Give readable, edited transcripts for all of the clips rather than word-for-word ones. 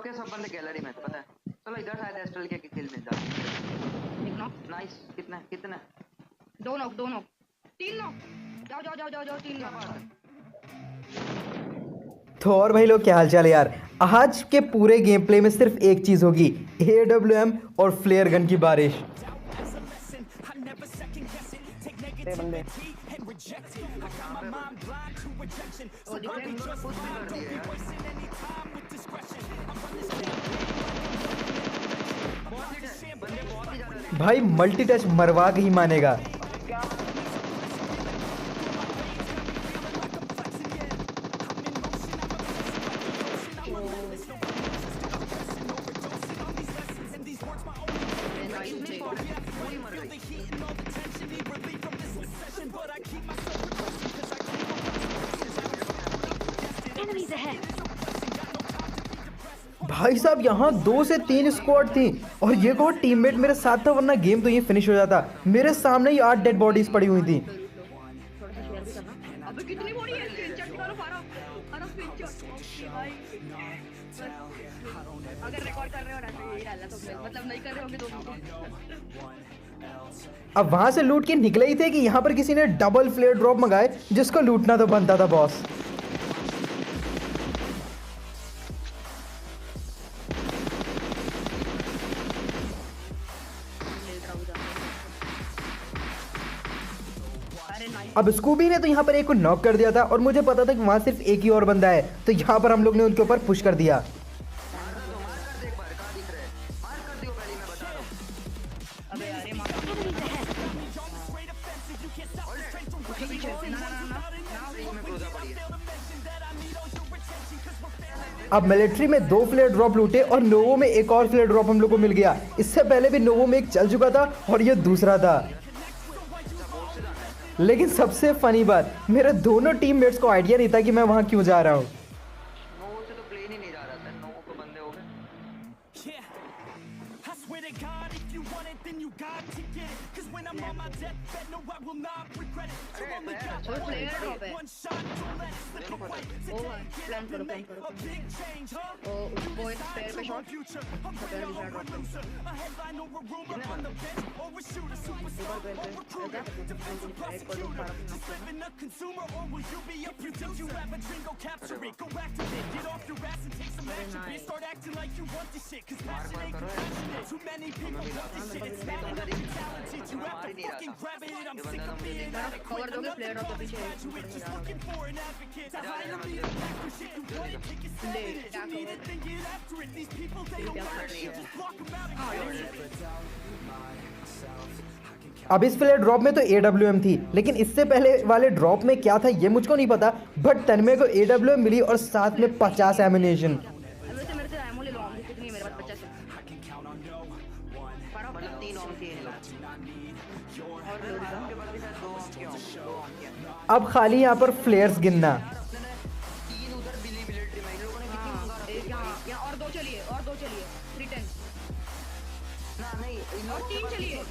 के सब बंदे गैलरी में पता है। चलो इधर शायद एस्ट्रल के किल मिल जाए। एक नॉक। नाइस। कितना कितना? 2 नॉक 2 नॉक 3 नॉक। जाओ जाओ जाओ जाओ जाओ 3 नॉक। तो और भाई लोग क्या हाल चाल है यार। आज के पूरे गेम प्ले में सिर्फ एक चीज होगी, AWM और फ्लेयर गन की बारिश। बंदे ओ दिख रहे भाई मल्टी टच मरवा के ही मानेगा। भाई साहब यहाँ 2 से 3 स्क्वाड थी और ये कहो टीममेट मेरे साथ था, वरना गेम तो ये फिनिश हो जाता। मेरे सामने ही 8 डेड बॉडीज पड़ी हुई थी। थोड़ा सा शेयर भी करना। अबे कितनी बड़ी है, स्क्रीनशॉट निकालो फारा स्क्रीनशॉट। ओके भाई अगर रिकॉर्ड कर रहे हो ना तो यही डालना तुमने, मतलब नहीं कर रहे होगे तो अब वहां से लूट के निकले ही थे कि यहाँ पर किसी ने डबल फ्लेयर ड्रॉप मंगाए, जिसको लूटना तो बनता था बॉस। अब स्कूबी ने तो यहाँ पर एक को नॉक कर दिया था और मुझे पता था कि वहां सिर्फ एक ही और बंदा है, तो यहाँ पर हम लोग ने उनके ऊपर पुश कर दिया। अबे यार ये अब मिलिट्री में 2 फ्लेयर ड्रॉप लूटे और नोवो में एक और फ्लेयर ड्रॉप हम लोग को मिल गया। इससे पहले भी नोवो में एक चल चुका था और ये दूसरा था। लेकिन सबसे फनी बात, मेरे दोनों टीममेट्स को आइडिया नहीं था कि मैं वहां क्यों जा रहा हूं। नोवो से तो प्लेन ही नहीं जा रहा था। नोवो को बंदे हो गए। और प्लेयर ड्रॉप है। ओ प्लान करो ओ उसको एक पैर पे शॉट पैर भी ड्रॉप कवर दोगे प्लेयर ड्रॉप के पीछे अब इस फ्लेयर ड्रॉप में तो AWM थी, लेकिन इससे पहले वाले ड्रॉप में क्या था ये मुझको नहीं पता, बट तन्मय को AWM मिली और साथ में 50 एमिनेशन। वैसे मेरे से एमो ले लो, कितनी है मेरे पास? 50 मतलब 3 ऑन थी इन लोग। और के बाद भी शायद 2 ऑन किया। अब खाली यहाँ पर फ्लेयर्स गिनना। 3 उधर दिल्ली मिलिट्री में इन लोगों ने कितनी मंगा एक यहाँ और 2 चलिए 310 ना नहीं इन और 3 चलिए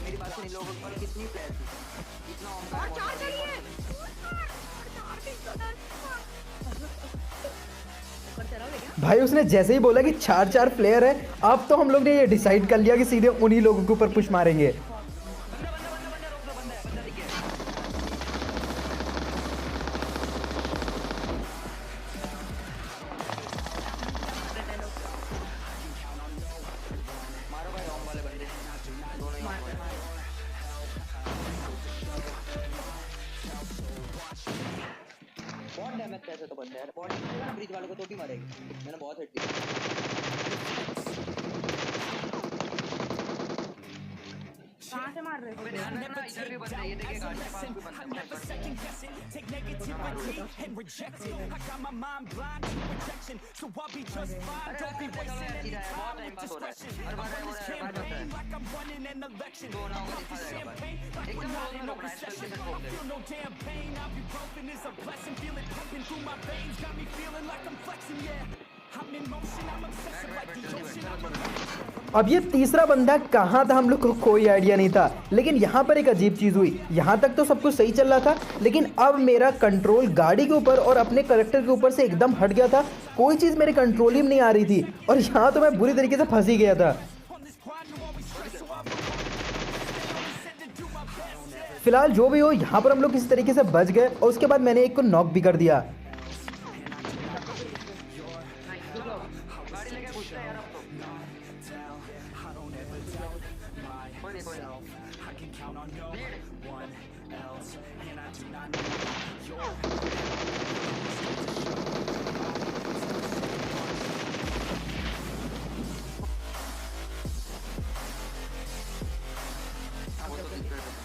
मेरी बात सुन। इन लोगों पर कितनी प्लेयर थी? कितना ऑन और 4 चलिए। भाई उसने जैसे ही बोला कि 4 फ्लेयर है, अब तो हम लोग ने ये डिसाइड कर लिया कि सीधे उन्हीं लोगों के ऊपर पुश मारेंगे। मारो भाई ऑन वाले बंदे दोनों ही मारो। बहुत डैमेज कैसे तो बंदे यार। बहुत ब्रिज वाले को तो भी मारेगी। मैंने बहुत हिट दिया। कहां से मार रहे हो? ध्यान रखना इधर भी बंदे। ये देखिए गाड़ी के पास भी बंदा है। बहुत टाइम पास हो रहा है। हर बार हो रहा है। दो नाव को दिखा जाएगा बस। एकदम क्लोज में रोकना है। स्पेशल से ठोक दे। अब ये तीसरा बंदा कहाँ था हम लोग को कोई आइडिया नहीं था, लेकिन यहाँ पर एक अजीब चीज़ हुई। यहाँ तक तो सब कुछ सही चल रहा था, लेकिन अब मेरा कंट्रोल गाड़ी के ऊपर और अपने करेक्टर के ऊपर से एकदम हट गया था। कोई चीज़ मेरे कंट्रोल ही में नहीं आ रही थी और यहाँ तो मैं बुरी तरीके से फंस ही गया था। फिलहाल जो भी हो, यहाँ पर हम लोग किसी तरीके से बच गए और उसके बाद मैंने एक को नॉक भी कर दिया। गाड़ी लेके घुसता है यार अब तो। कोई नहीं, कोई नहीं। वो तो दिक्कत है।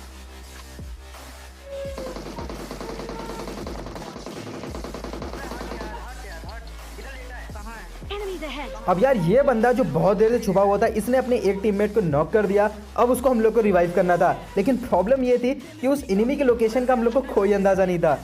Enemies ahead. अब यार ये बंदा जो बहुत देर से छुपा हुआ था, इसने अपने एक टीममेट को नॉक कर दिया। अब उसको हम लोग को रिवाइव करना था, लेकिन प्रॉब्लम ये थी कि उस एनिमी के लोकेशन का हम लोग को कोई अंदाजा नहीं था।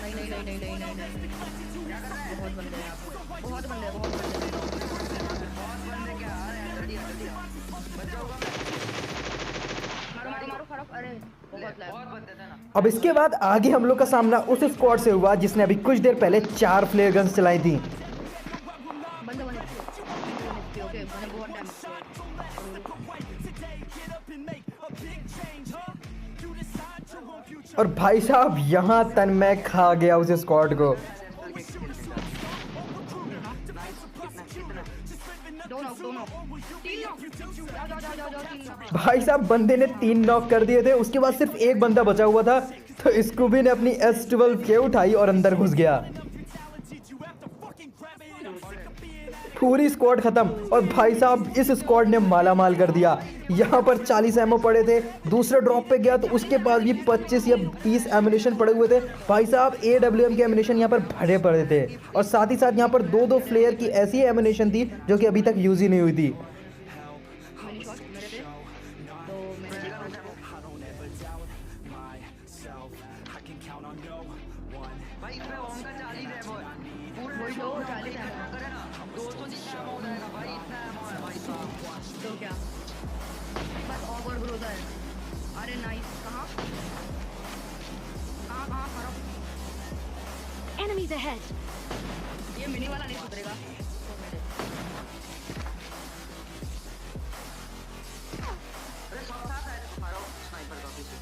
नहीं नहीं नहीं नहीं नहीं नहीं नहीं बहुत बंदे हैं यहाँ पे। बहुत बंदे बहुत बंदे क्या आ रहे हैं? जल्दी आ, जल्दी आ। बच जाओगा। मारो मारो मारो खराब। अरे बहुत लैग। बहुत बंदे थे ना। अब इसके बाद आगे हम लोग का सामना उस स्क्वाड से हुआ जिसने अभी कुछ देर पहले 4 फ्लेयर गन्स चलाई थी। बंदे बने ओके मैंने बहुत टाइम और भाई साहब यहाँ तन्मय खा गया उस स्क्वाड को। दो नॉक 3 नॉक जाओ जाओ जाओ जाओ 3 नॉक। भाई साहब बंदे ने 3 नॉक कर दिए थे, उसके बाद सिर्फ एक बंदा बचा हुआ था, तो स्कूबी ने अपनी S12 के उठाई और अंदर घुस गया। पूरी स्क्वाड खत्म और भाई साहब इस स्क्वाड ने माला माल कर दिया। यहाँ पर 40 एमओ पड़े थे, दूसरे ड्रॉप पे गया तो उसके पास भी 25 या 30 एमुनेशन पड़े हुए थे। भाई साहब AWM के एमुनेशन यहाँ पर भरे पड़े थे और साथ ही साथ यहाँ पर 2-2 फ्लेयर की ऐसी एमुनेशन थी जो कि अभी तक यूज ही नहीं हुई थी। मिनी शॉट मेरे पे तो मैंने भाई इसमें ओम का 40 है वो। पूरा वही तो 40 है करे ना 200 जितना ammo हो जाएगा भाई। इतना ammo है भाई साहब। तो क्या बस ओवर ग्रोथ है। अरे नाइस कहाँ कहाँ कहाँ खराब। Enemies ahead. ये मिनी वाला नहीं सुधरेगा। अरे सब साथ है। मारो स्नाइपर का पीछे।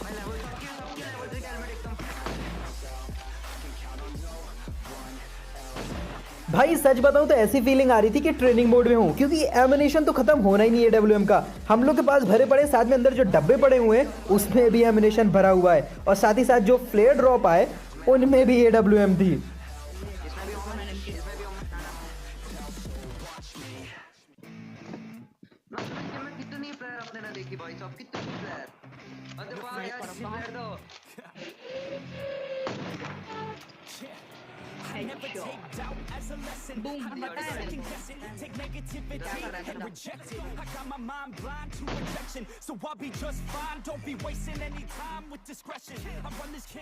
भाई लेवल सबकी लेवल 3 हेलमेट एकदम। भाई सच बताऊं तो ऐसी फीलिंग आ रही थी कि ट्रेनिंग मोड में हूं, क्योंकि एमुनेशन तो खत्म होना ही नहीं है AWM का। हम लोग के पास भरे पड़े, साथ में अंदर जो डब्बे पड़े हुए हैं उसमें भी एमुनेशन भरा हुआ है और साथ ही साथ जो फ्लेयर ड्रॉप आए उनमें भी AWM थी। इसमें भी ओम है, इसमें भी ओम है। मैं कितनी प्लेयर अपने ने देखी भाई साहब, कितनी प्लेयर। और देखो यार कितनी प्लेयर दो। बूम पता है मेरे को क्या कर रहा है बंदा।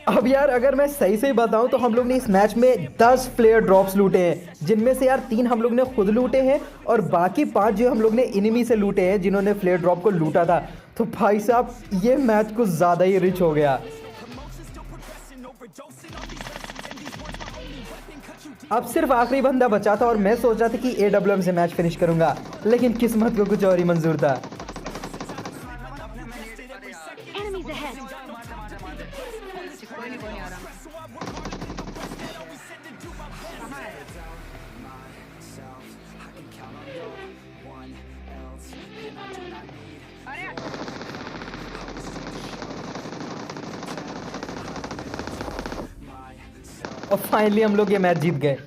अब यार अगर मैं सही से बताऊं तो हम लोग ने इस मैच में 10 फ्लेयर ड्रॉप्स लूटे हैं, जिनमें से यार 3 हम लोग ने खुद लूटे हैं और बाकी 5 जो हम लोग ने एनिमी से लूटे हैं जिन्होंने फ्लेयर ड्रॉप को लूटा था। तो भाई साहब ये मैच कुछ ज़्यादा ही रिच हो गया। अब सिर्फ आखिरी बंदा बचा था और मैं सोच रहा था कि AWM से मैच फिनिश करूंगा, लेकिन किस्मत को कुछ और ही मंजूर था। Enemies ahead. कोई नहीं आ रहा। कहाँ है? अरे और फाइनली हम लोग ये मैच जीत गए।